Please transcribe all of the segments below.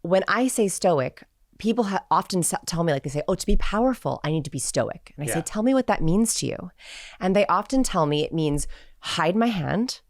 when I say stoic, people often tell me, like they say, oh, to be powerful, I need to be stoic. And I say, tell me what that means to you. And they often tell me it means hide my hand,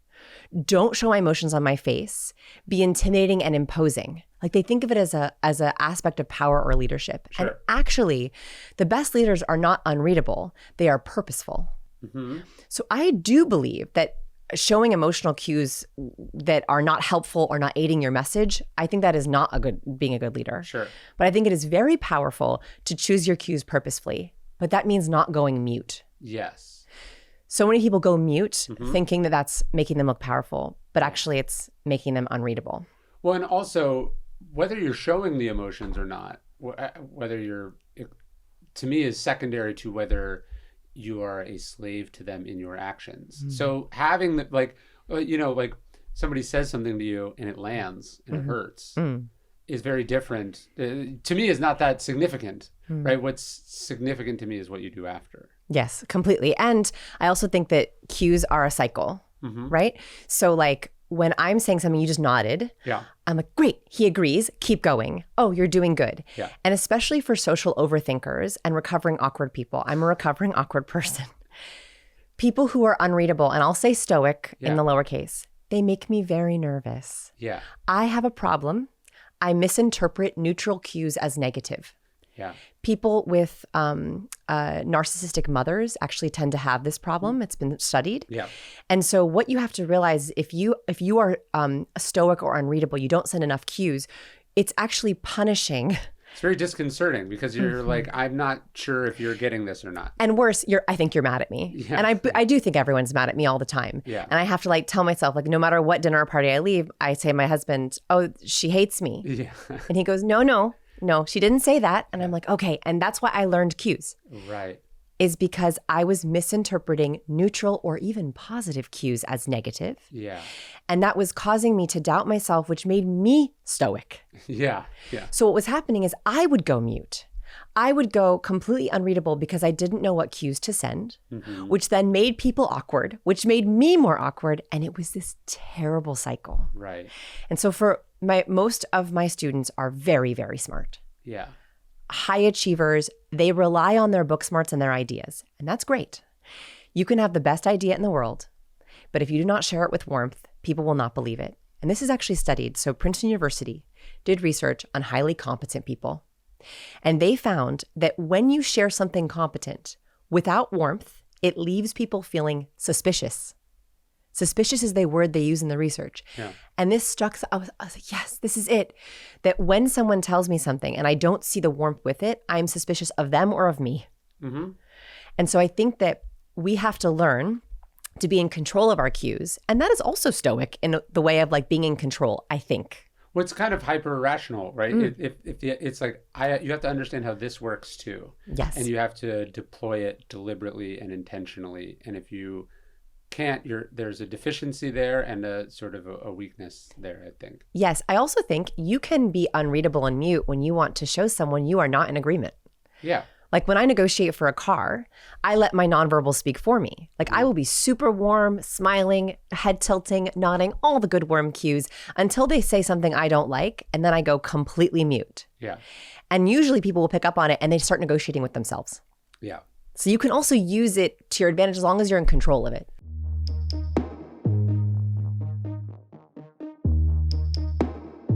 don't show my emotions on my face, be intimidating and imposing. Like they think of it as a aspect of power or leadership. Sure. And actually, the best leaders are not unreadable. They are purposeful. Mm-hmm. So I do believe that showing emotional cues that are not helpful or not aiding your message, I think that is not being a good leader. Sure. But I think it is very powerful to choose your cues purposefully. But that means not going mute. Yes. So many people go mute thinking that that's making them look powerful, but actually it's making them unreadable. Well, and also whether you're showing the emotions or not, to me is secondary to whether you are a slave to them in your actions. Mm-hmm. So having like somebody says something to you and it lands and it hurts is very different. To me is not that significant, right? What's significant to me is what you do after. Yes, completely. And I also think that cues are a cycle, right? So like when I'm saying something, you just nodded. Yeah. I'm like, great, he agrees, keep going. Oh, you're doing good. Yeah. And especially for social overthinkers and recovering awkward people, I'm a recovering awkward person. People who are unreadable, and I'll say stoic in the lowercase, they make me very nervous. Yeah. I have a problem. I misinterpret neutral cues as negative. Yeah. People with narcissistic mothers actually tend to have this problem. It's been studied. Yeah. And so what you have to realize, if you are stoic or unreadable, you don't send enough cues, it's actually punishing. It's very disconcerting because you're like, I'm not sure if you're getting this or not. And worse, I think you're mad at me. Yeah. And I do think everyone's mad at me all the time. Yeah. And I have to like tell myself, like, no matter what dinner or party I leave, I say to my husband, oh, she hates me. Yeah. And he goes, no, she didn't say that. And I'm like, okay. And that's why I learned cues. Right. Is because I was misinterpreting neutral or even positive cues as negative. Yeah. And that was causing me to doubt myself, which made me stoic. Yeah. Yeah. So what was happening is I would go mute. I would go completely unreadable because I didn't know what cues to send, which then made people awkward, which made me more awkward. And it was this terrible cycle. Right. And so for most of my students are very, very smart. Yeah. High achievers, they rely on their book smarts and their ideas. And that's great. You can have the best idea in the world, but if you do not share it with warmth, people will not believe it. And this is actually studied. So Princeton University did research on highly competent people. And they found that when you share something competent without warmth, it leaves people feeling suspicious. Suspicious is the word they use in the research. Yeah. And this struck, I was like, yes, this is it. That when someone tells me something and I don't see the warmth with it, I'm suspicious of them or of me. Mm-hmm. And so I think that we have to learn to be in control of our cues. And that is also stoic in the way of like being in control, I think. Well, it's kind of hyper rational, right? If it's like, you have to understand how this works too. Yes. And you have to deploy it deliberately and intentionally. And if you can't, there's a deficiency there and a sort of a weakness there, I think. Yes. I also think you can be unreadable and mute when you want to show someone you are not in agreement. Yeah. Like when I negotiate for a car, I let my nonverbal speak for me. Like I will be super warm, smiling, head tilting, nodding, all the good warm cues until they say something I don't like. And then I go completely mute. Yeah. And usually people will pick up on it and they start negotiating with themselves. Yeah. So you can also use it to your advantage as long as you're in control of it.